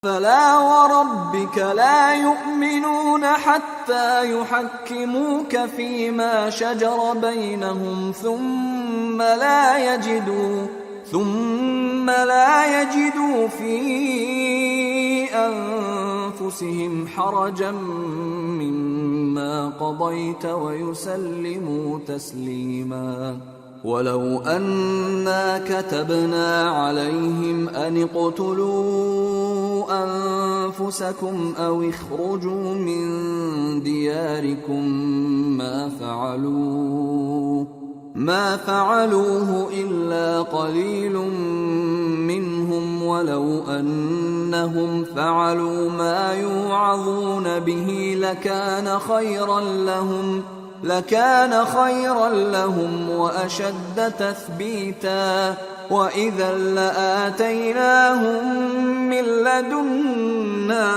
فلا وربك لا يؤمنون حتى يحكموك فيما شجر بينهم ثم لا يجدوا في أنفسهم حرجا مما قضيت ويسلموا تسليما. ولو أنا كتبنا عليهم أن اقتلوا أنفسكم أو اخرجوا من دياركم ما فعلوه إلا قليل منهم ولو أنهم فعلوا ما يوعظون به لكان خيرا لهم وأشد تثبيتا وإذا لآتيناهم من لدنا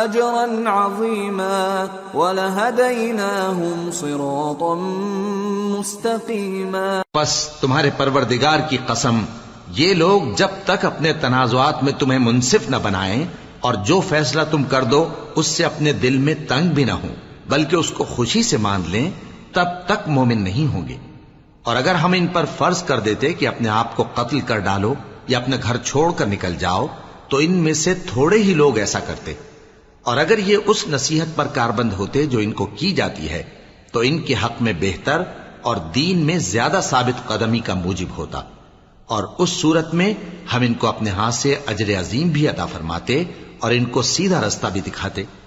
أجرا عظيما ولهديناهم صراطا मुस्तकीमा। बस तुम्हारे परवरदिगार की कसम, ये लोग जब तक अपने तनाजुआत में तुम्हें मुंसिफ न बनाएं और जो फैसला तुम कर दो उससे अपने दिल में तंग भी न हो बल्कि उसको खुशी से मान लें, तब तक मोमिन नहीं होंगे। और अगर हम इन पर फर्ज कर देते कि अपने आप को कत्ल कर डालो या अपने घर छोड़कर निकल जाओ, तो इनमें से थोड़े ही लोग ऐसा करते। और अगर ये उस नसीहत पर कारबंद होते जो इनको की जाती है, तो इनके हक में बेहतर और दीन में ज्यादा साबित कदमी का मूजिब होता। और उस सूरत में हम इनको अपने हाथ से अजर अजीम भी अता फरमाते और इनको सीधा रास्ता भी दिखाते।